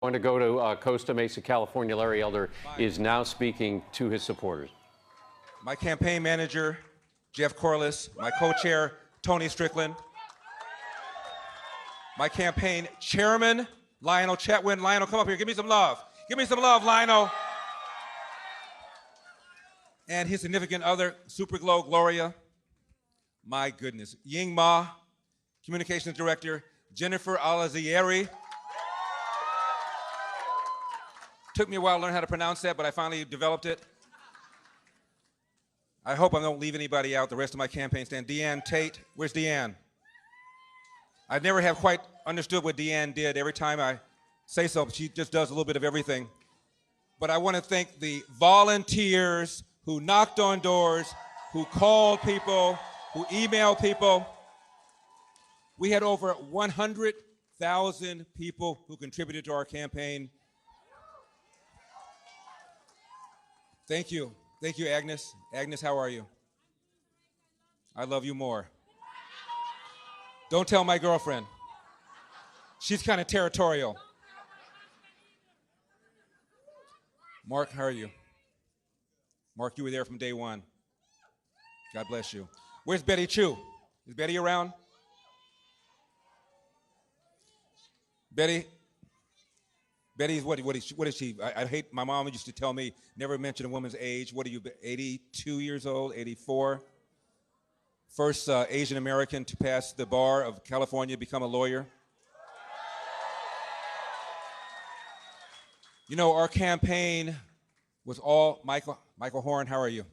going to go to Costa Mesa, California. Larry Elder is now speaking to his supporters. My campaign manager, Jeff Corliss, my co-chair, Tony Strickland, my campaign chairman, Lionel Chatwin. Lionel, come up here. Give me some love. Give me some love, Lionel. And his significant other, Superglow Gloria. My goodness. Ying Ma, communications director, Jennifer Alazieri. Took me a while to learn how to pronounce that, but I finally developed it. I hope I don't leave anybody out, the rest of my campaign stand. Deanne Tate, where's Deanne? I never have quite understood what Deanne did. Every time I say so, she just does a little bit of everything. But I want to thank the volunteers who knocked on doors, who called people, who emailed people. We had over 100,000 people who contributed to our campaign. Thank you. Thank you, Agnes. Agnes, how are you? I love you more. Don't tell my girlfriend. She's kind of territorial. Mark, how are you? Mark, you were there from day one. God bless you. Where's Betty Chu? Is Betty around? Betty's what is she? I hate, my mom used to tell me, never mention a woman's age. What are you, 82 years old, 84? First Asian American to pass the bar of California, become a lawyer. You know, our campaign was all, Michael Horn, how are you?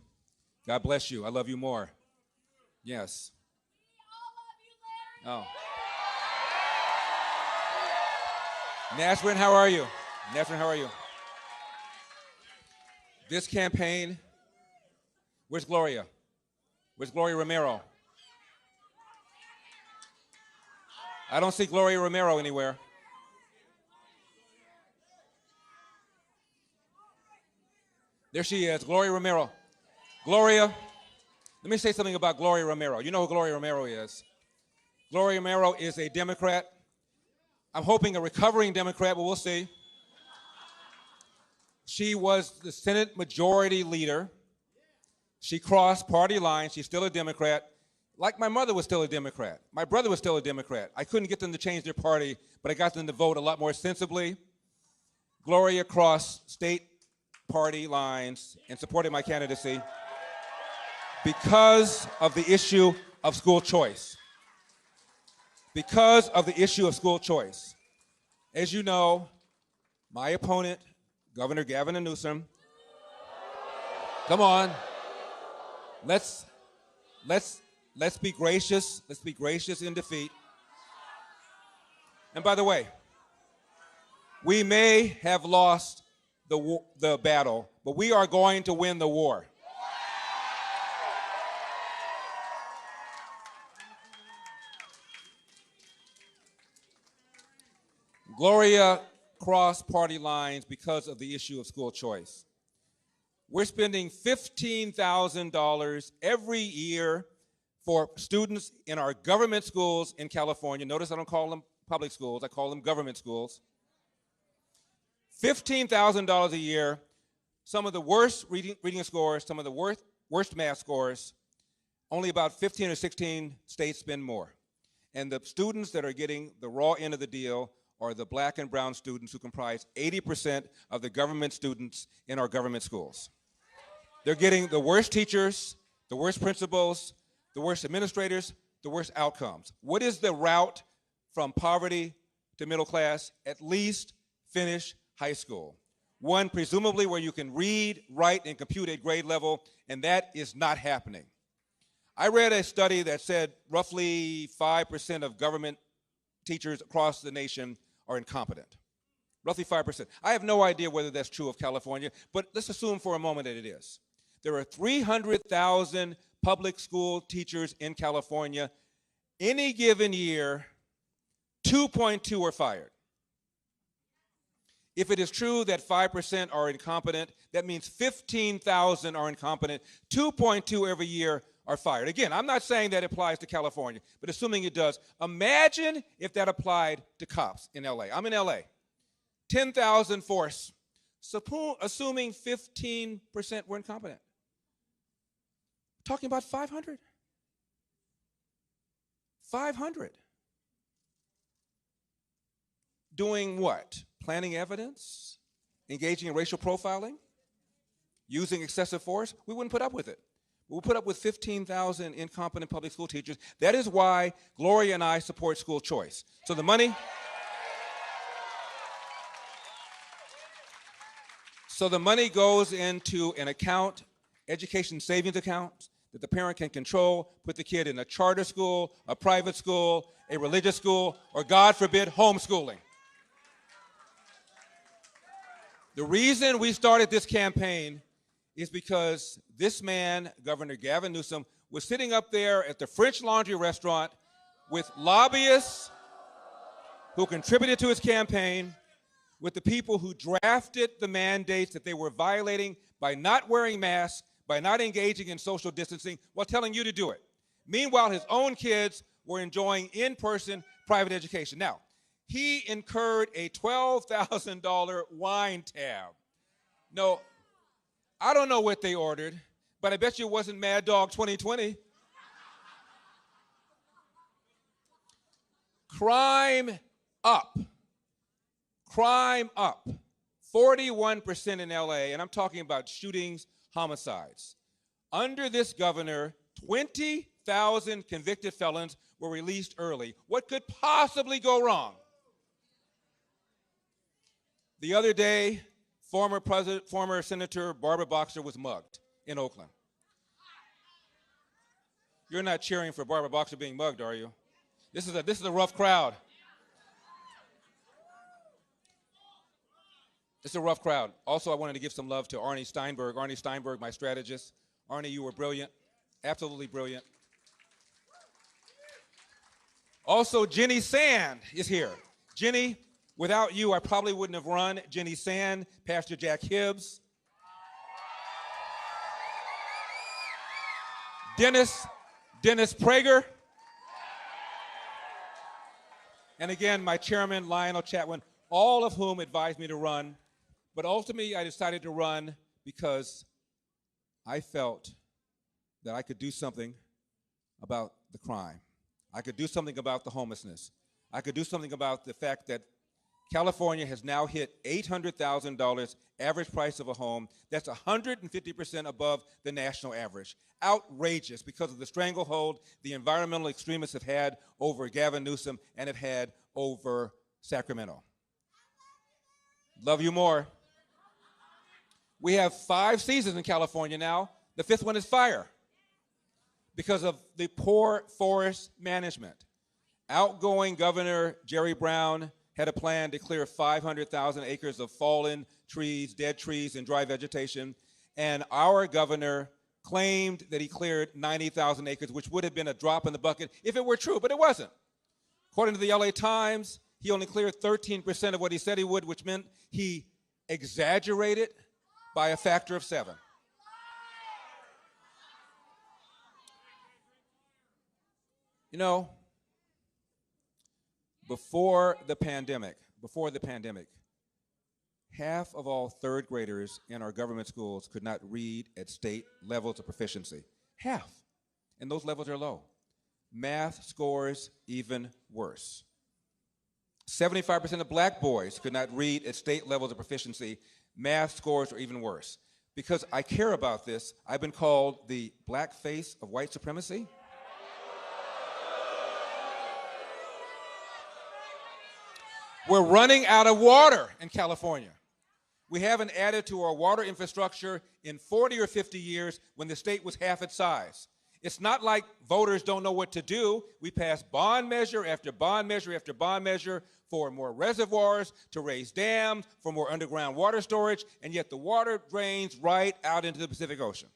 God bless you, I love you more. Yes. We all love you, Larry. Oh. Nasrin, how are you? Nasrin, how are you? This campaign, where's Gloria? Where's Gloria Romero? I don't see Gloria Romero anywhere. There she is, Gloria Romero. Gloria, let me say something about Gloria Romero. You know who Gloria Romero is. Gloria Romero is a Democrat. I'm hoping a recovering Democrat, but we'll see. She was the Senate Majority Leader. She crossed party lines. She's still a Democrat. Like my mother was still a Democrat. My brother was still a Democrat. I couldn't get them to change their party, but I got them to vote a lot more sensibly. Gloria crossed state party lines and supported my candidacy because of the issue of school choice. Because of the issue of school choice. As you know, my opponent, Governor Gavin Newsom, come on, let's be gracious. Let's be gracious in defeat. And by the way, we may have lost the battle, but we are going to win the war. Gloria crossed party lines because of the issue of school choice. We're spending $15,000 every year for students in our government schools in California. Notice I don't call them public schools, I call them government schools. $15,000 a year, some of the worst reading scores, some of the worst math scores. Only about 15 or 16 states spend more. And the students that are getting the raw end of the deal are the black and brown students who comprise 80% of the government students in our government schools. They're getting the worst teachers, the worst principals, the worst administrators, the worst outcomes. What is the route from poverty to middle class? At least finish high school. One, presumably where you can read, write, and compute at grade level, and that is not happening. I read a study that said roughly 5% of government teachers across the nation are incompetent. Roughly 5%. I have no idea whether that's true of California, but let's assume for a moment that it is. There are 300,000 public school teachers in California. Any given year, 2.2 are fired. If it is true that 5% are incompetent, that means 15,000 are incompetent. 2.2 every year are fired. Again, I'm not saying that applies to California, but assuming it does, imagine if that applied to cops in LA. I'm in LA. 10,000 force, assuming 15% were incompetent. Talking about 500. 500. Doing what? Planning evidence? Engaging in racial profiling? Using excessive force? We wouldn't put up with it. We'll put up with 15,000 incompetent public school teachers. That is why Gloria and I support school choice. So the money goes into an account, education savings account, that the parent can control, put the kid in a charter school, a private school, a religious school, or God forbid, homeschooling. The reason we started this campaign is because this man, Governor Gavin Newsom, was sitting up there at the French Laundry restaurant with lobbyists who contributed to his campaign, with the people who drafted the mandates that they were violating by not wearing masks, by not engaging in social distancing, while telling you to do it. Meanwhile, his own kids were enjoying in-person private education. Now, he incurred a $12,000 wine tab. No, I don't know what they ordered, but I bet you it wasn't Mad Dog 2020. Crime up. Crime up. 41% in LA, and I'm talking about shootings, homicides. Under this governor, 20,000 convicted felons were released early. What could possibly go wrong? The other day, former Senator Barbara Boxer was mugged in Oakland. You're not cheering for Barbara Boxer being mugged, are you? This is a rough crowd. It's a rough crowd. Also, I wanted to give some love to Arnie Steinberg. Arnie Steinberg, my strategist. Arnie, you were brilliant, absolutely brilliant. Also, Jenny Sand is here. Jenny, without you, I probably wouldn't have run. Jenny Sand, Pastor Jack Hibbs. Dennis Prager. And again, my chairman, Lionel Chatwin, all of whom advised me to run. But ultimately, I decided to run because I felt that I could do something about the crime. I could do something about the homelessness. I could do something about the fact that California has now hit $800,000 average price of a home. That's 150% above the national average. Outrageous because of the stranglehold the environmental extremists have had over Gavin Newsom and have had over Sacramento. Love you more. We have 5 seasons in California now. The 5th one is fire because of the poor forest management. Outgoing Governor Jerry Brown had a plan to clear 500,000 acres of fallen trees, dead trees, and dry vegetation. And our governor claimed that he cleared 90,000 acres, which would have been a drop in the bucket if it were true, but it wasn't. According to the LA Times, he only cleared 13% of what he said he would, which meant he exaggerated by a factor of 7. You know, before the pandemic, half of all 3rd graders in our government schools could not read at state levels of proficiency. Half. And those levels are low. Math scores even worse. 75% of black boys could not read at state levels of proficiency. Math scores are even worse. Because I care about this, I've been called the black face of white supremacy. We're running out of water in California. We haven't added to our water infrastructure in 40 or 50 years when the state was half its size. It's not like voters don't know what to do. We pass bond measure after bond measure after bond measure for more reservoirs, to raise dams, for more underground water storage, and yet the water drains right out into the Pacific Ocean.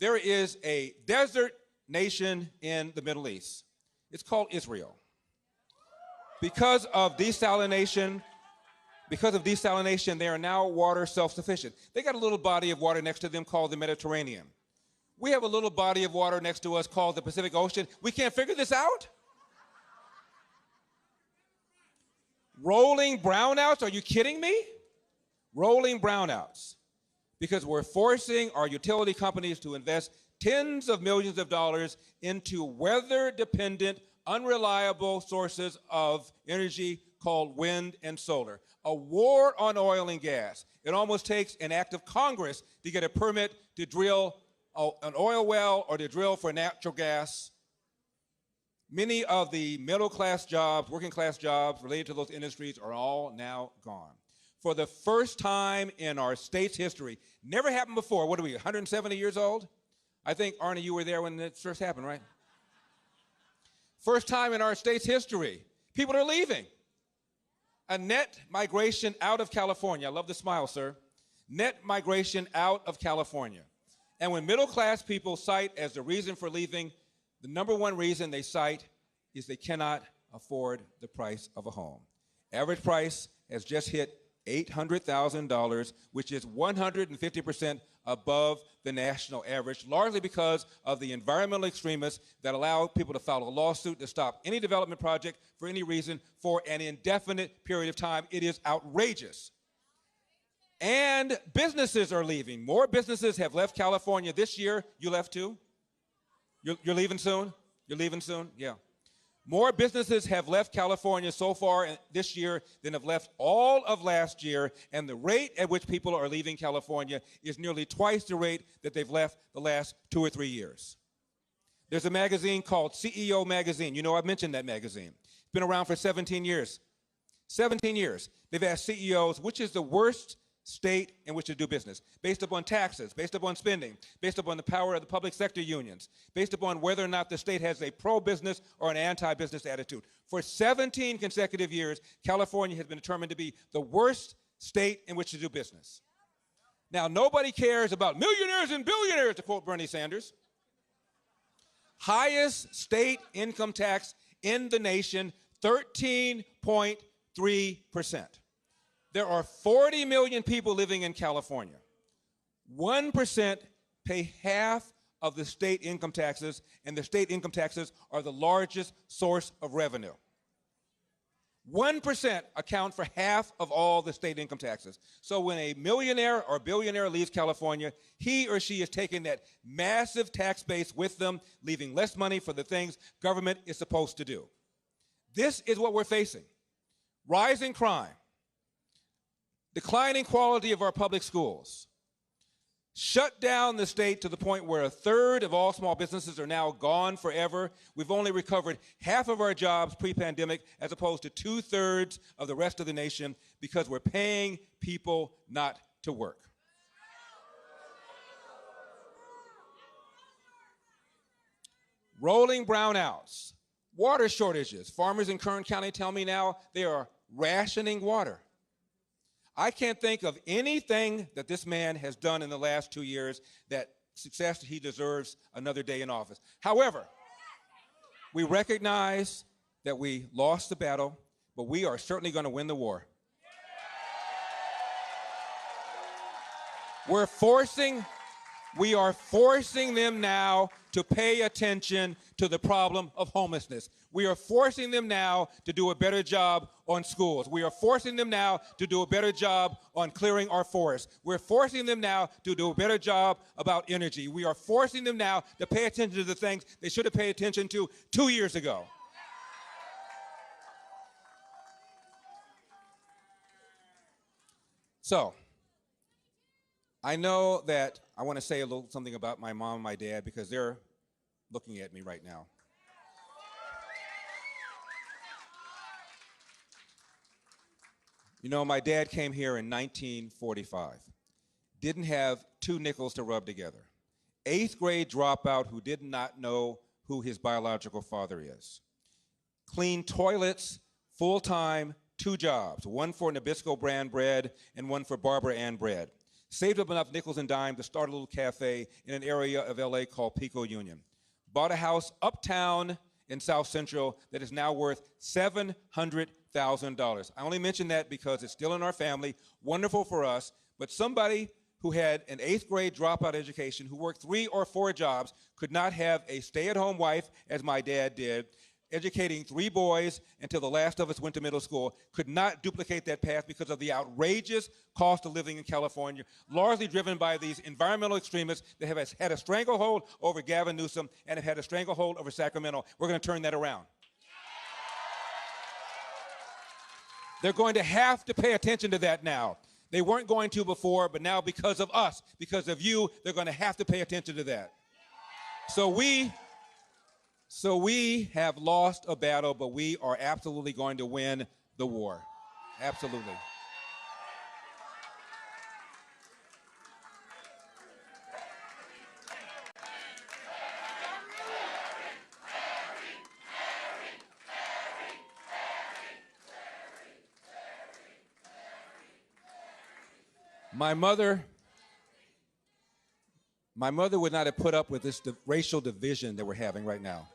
There is a desert nation in the Middle East. It's called Israel. Because of desalination, they are now water self-sufficient. They got a little body of water next to them called the Mediterranean. We have a little body of water next to us called the Pacific Ocean. We can't figure this out? Rolling brownouts? Are you kidding me? Rolling brownouts. Because we're forcing our utility companies to invest tens of millions of dollars into weather-dependent, unreliable sources of energy called wind and solar. A war on oil and gas. It almost takes an act of Congress to get a permit to drill an oil well or to drill for natural gas. Many of the middle-class jobs, working-class jobs related to those industries are all now gone. For the first time in our state's history, never happened before. What are we, 170 years old? I think, Arnie, you were there when it first happened, right? First time in our state's history, people are leaving. A net migration out of California. I love the smile, sir. Net migration out of California. And when middle-class people cite as the reason for leaving, the number one reason they cite is they cannot afford the price of a home. Average price has just hit $800,000, which is 150% above the national average, largely because of the environmental extremists that allow people to file a lawsuit to stop any development project for any reason for an indefinite period of time. It is outrageous. And businesses are leaving. More businesses have left California this year. You left too? You're leaving soon? You're leaving soon? Yeah. More businesses have left California so far this year than have left all of last year, and the rate at which people are leaving California is nearly twice the rate that they've left the last 2 or 3 years. There's a magazine called CEO Magazine. You know, I've mentioned that magazine. It's been around for 17 years. 17 years. They've asked CEOs, which is the worst state in which to do business, based upon taxes, based upon spending, based upon the power of the public sector unions, based upon whether or not the state has a pro-business or an anti-business attitude. For 17 consecutive years, California has been determined to be the worst state in which to do business. Now, nobody cares about millionaires and billionaires, to quote Bernie Sanders. Highest state income tax in the nation, 13.3%. There are 40 million people living in California. 1% pay half of the state income taxes, and the state income taxes are the largest source of revenue. 1% account for half of all the state income taxes. So when a millionaire or billionaire leaves California, he or she is taking that massive tax base with them, leaving less money for the things government is supposed to do. This is what we're facing. Rising crime. Declining quality of our public schools. Shut down the state to the point where 1/3 of all small businesses are now gone forever. We've only recovered half of our jobs pre-pandemic as opposed to 2/3 of the rest of the nation because we're paying people not to work. Rolling brownouts, water shortages. Farmers in Kern County tell me now they are rationing water. I can't think of anything that this man has done in the last 2 years that suggests he deserves another day in office. However, we recognize that we lost the battle, but we are certainly going to win the war. We are forcing them now to pay attention to the problem of homelessness. We are forcing them now to do a better job on schools. We are forcing them now to do a better job on clearing our forests. We're forcing them now to do a better job about energy. We are forcing them now to pay attention to the things they should have paid attention to 2 years ago. So, I know that I want to say a little something about my mom and my dad because they're looking at me right now. You know, my dad came here in 1945. Didn't have 2 nickels to rub together. 8th grade dropout who did not know who his biological father is. Cleaned toilets, full-time, 2 jobs, one for Nabisco brand bread and one for Barbara Ann bread. Saved up enough nickels and dimes to start a little cafe in an area of LA called Pico Union. Bought a house uptown in South Central that is now worth $700,000. I only mention that because it's still in our family, wonderful for us, but somebody who had an 8th grade dropout education, who worked 3 or 4 jobs, could not have a stay-at-home wife, as my dad did, educating 3 boys until the last of us went to middle school, could not duplicate that path because of the outrageous cost of living in California, largely driven by these environmental extremists that have had a stranglehold over Gavin Newsom and have had a stranglehold over Sacramento. We're going to turn that around. They're going to have to pay attention to that now. They weren't going to before, but now because of us, because of you, they're going to have to pay attention to that. So we have lost a battle, but we are absolutely going to win the war. Absolutely. My mother would not have put up with this racial division that we're having right now.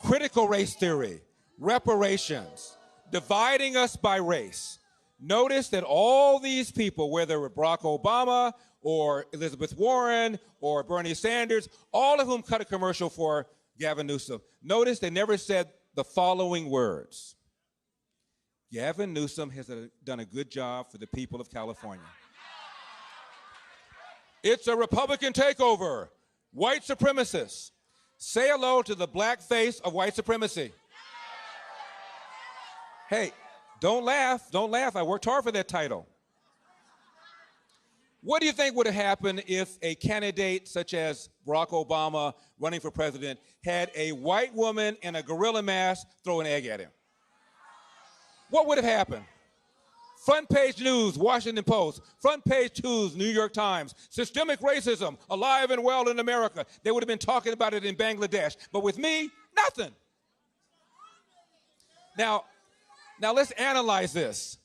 Critical race theory, reparations, dividing us by race. Notice that all these people, whether Barack Obama or Elizabeth Warren or Bernie Sanders, all of whom cut a commercial for Gavin Newsom, notice they never said the following words: Gavin Newsom has done a good job for the people of California. It's a Republican takeover. White supremacists. Say hello to the black face of white supremacy. Hey, don't laugh. Don't laugh. I worked hard for that title. What do you think would have happened if a candidate such as Barack Obama running for president had a white woman in a gorilla mask throw an egg at him? What would have happened? Front page news, Washington Post. Front page news, New York Times. Systemic racism, alive and well in America. They would have been talking about it in Bangladesh. But with me, nothing. Now let's analyze this.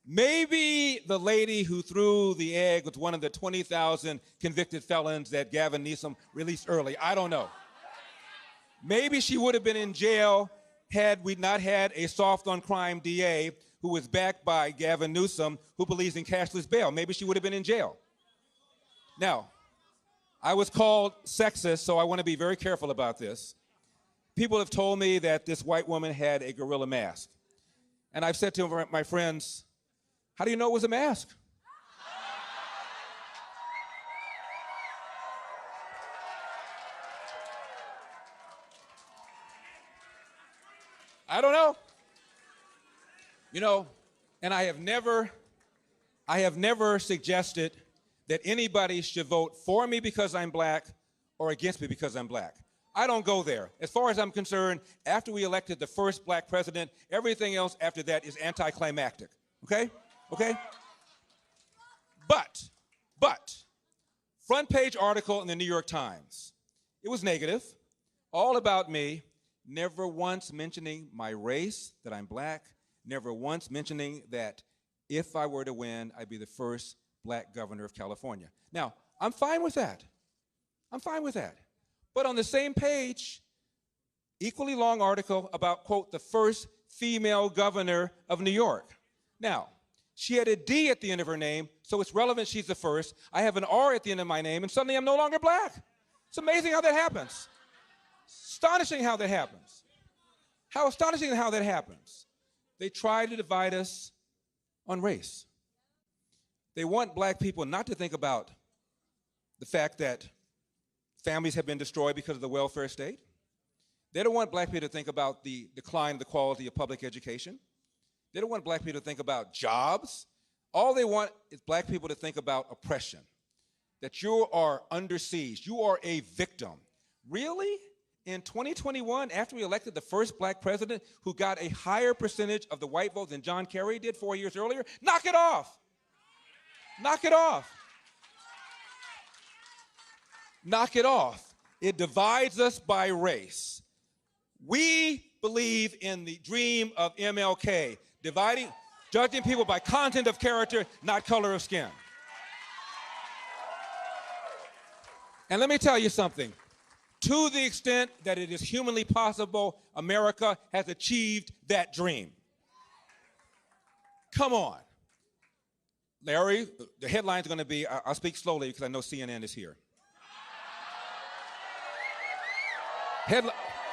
Maybe the lady who threw the egg was one of the 20,000 convicted felons that Gavin Newsom released early. I don't know. Maybe she would have been in jail had we not had a soft on crime DA who was backed by Gavin Newsom, who believes in cashless bail. Maybe she would have been in jail. Now, I was called sexist, so I want to be very careful about this. People have told me that this white woman had a gorilla mask. And I've said to my friends, how do you know it was a mask? I don't know. You know, and I have never suggested that anybody should vote for me because I'm black or against me because I'm black. I don't go there. As far as I'm concerned, after we elected the first black president, everything else after that is anticlimactic, okay? Okay? But, front page article in the New York Times. It was negative, all about me, never once mentioning my race, that I'm black, never once mentioning that if I were to win, I'd be the first black governor of California. Now, I'm fine with that. I'm fine with that. But on the same page, equally long article about, quote, the first female governor of New York. Now, she had a D at the end of her name, so it's relevant she's the first. I have an R at the end of my name, and suddenly I'm no longer black. It's amazing how that happens. Astonishing how that happens. How astonishing how that happens. They try to divide us on race. They want black people not to think about the fact that families have been destroyed because of the welfare state. They don't want black people to think about the decline of the quality of public education. They don't want black people to think about jobs. All they want is black people to think about oppression, that you are under siege, you are a victim. Really? In 2021, after we elected the first black president who got a higher percentage of the white vote than John Kerry did 4 years earlier, knock it off. Knock it off. Knock it off. It divides us by race. We believe in the dream of MLK, judging people by content of character, not color of skin. And let me tell you something. To the extent that it is humanly possible, America has achieved that dream. Come on. Larry, the headline's going to be, I'll speak slowly because I know CNN is here.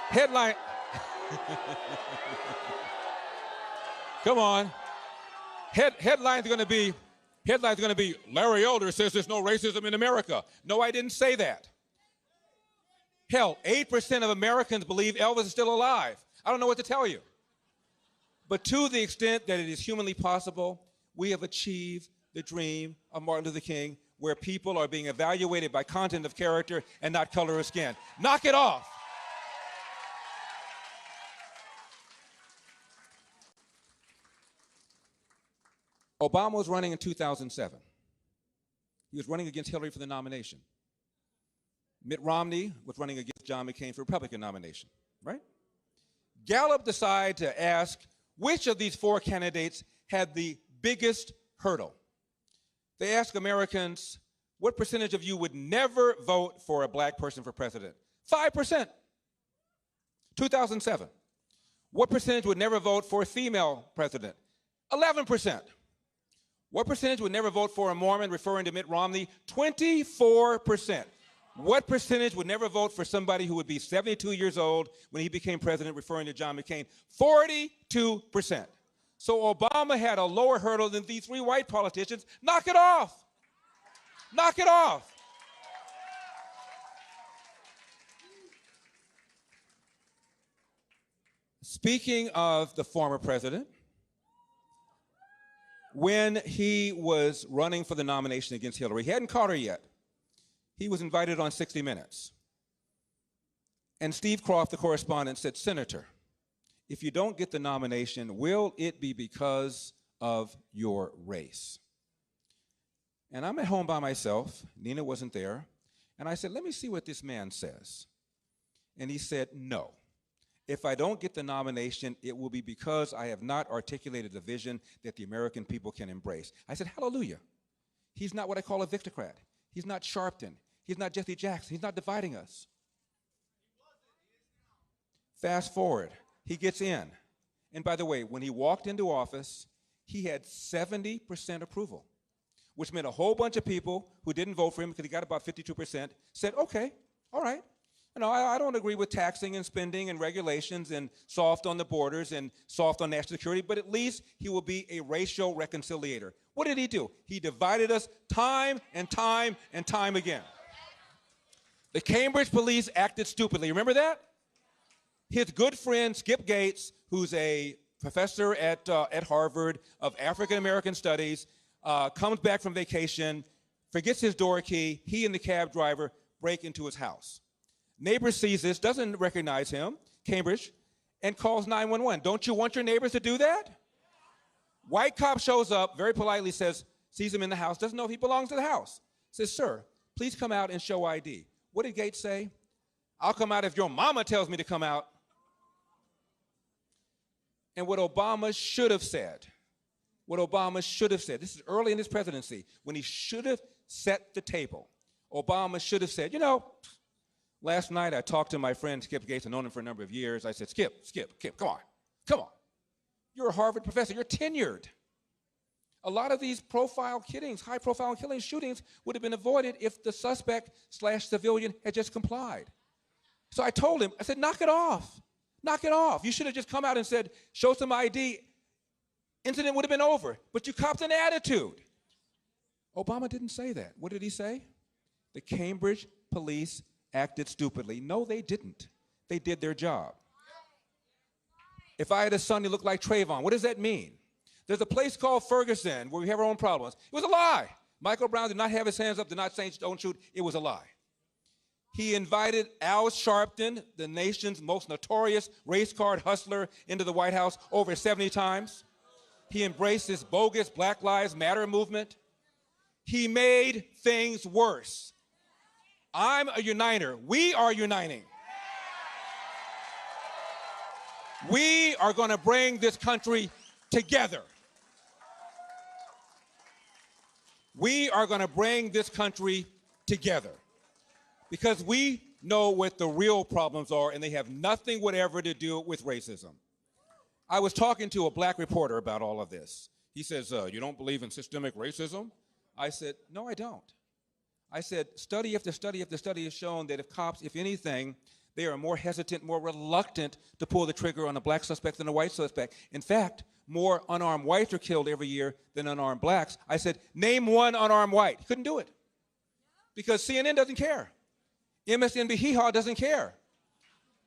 Headline, Come on. Headlines are going to be, Larry Elder says there's no racism in America. No, I didn't say that. Hell, 8% of Americans believe Elvis is still alive. I don't know what to tell you. But to the extent that it is humanly possible, we have achieved the dream of Martin Luther King, where people are being evaluated by content of character and not color of skin. Knock it off. Obama was running in 2007. He was running against Hillary for the nomination. Mitt Romney was running against John McCain for the Republican nomination, right? Gallup decided to ask which of these four candidates had the biggest hurdle. They asked Americans, what percentage of you would never vote for a black person for president? 5%. 2007. What percentage would never vote for a female president? 11%. What percentage would never vote for a Mormon, referring to Mitt Romney? 24%. What percentage would never vote for somebody who would be 72 years old when he became president, referring to John McCain? 42%. So Obama had a lower hurdle than these three white politicians. Knock it off. Knock it off. Speaking of the former president, when he was running for the nomination against Hillary, he hadn't caught her yet. He was invited on 60 Minutes. And Steve Croft, the correspondent, said, Senator, if you don't get the nomination, will it be because of your race? And I'm at home by myself. Nina wasn't there. And I said, let me see what this man says. And he said, no. If I don't get the nomination, it will be because I have not articulated a vision that the American people can embrace. I said, hallelujah. He's not what I call a victocrat. He's not Sharpton. He's not Jesse Jackson. He's not dividing us. Fast forward. He gets in. And by the way, when he walked into office, he had 70% approval, which meant a whole bunch of people who didn't vote for him because he got about 52% said, okay, all right. You know, I don't agree with taxing and spending and regulations and soft on the borders and soft on national security, but at least he will be a racial reconciliator. What did he do? He divided us time and time and time again. The Cambridge police acted stupidly. Remember that? His good friend, Skip Gates, who's a professor at Harvard of African American studies, comes back from vacation, forgets his door key. He and the cab driver break into his house. Neighbor sees this, doesn't recognize him, Cambridge, and calls 911. Don't you want your neighbors to do that? White cop shows up, very politely sees him in the house, doesn't know if he belongs to the house. Says, sir, please come out and show ID. What did Gates say? I'll come out if your mama tells me to come out. And what Obama should have said, this is early in his presidency, when he should have set the table, Obama should have said, you know, last night I talked to my friend Skip Gates. I've known him for a number of years. I said, Skip, come on. You're a Harvard professor. You're tenured. A lot of these high-profile killing shootings would have been avoided if the suspect/civilian had just complied. So I told him, I said, knock it off. Knock it off. You should have just come out and said, show some ID. Incident would have been over. But you copped an attitude. Obama didn't say that. What did he say? The Cambridge police acted stupidly. No, they didn't. They did their job. If I had a son who looked like Trayvon, what does that mean? There's a place called Ferguson where we have our own problems. It was a lie. Michael Brown did not have his hands up, did not say don't shoot. It was a lie. He invited Al Sharpton, the nation's most notorious race card hustler, into the White House over 70 times. He embraced this bogus Black Lives Matter movement. He made things worse. I'm a uniter. We are uniting. We are going to bring this country together. We are going to bring this country together because we know what the real problems are, and they have nothing whatever to do with racism. I was talking to a black reporter about all of this. He says, you don't believe in systemic racism? I said, no, I don't. I said, study after study after study has shown that if cops, if anything, they are more hesitant, more reluctant to pull the trigger on a black suspect than a white suspect. In fact, more unarmed whites are killed every year than unarmed blacks. I said, name one unarmed white. He couldn't do it because CNN doesn't care. MSNBC Hee-Haw doesn't care.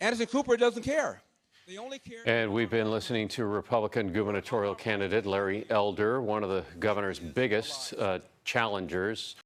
Anderson Cooper doesn't care. They only care. And we've been listening to Republican gubernatorial candidate Larry Elder, one of the governor's biggest challengers.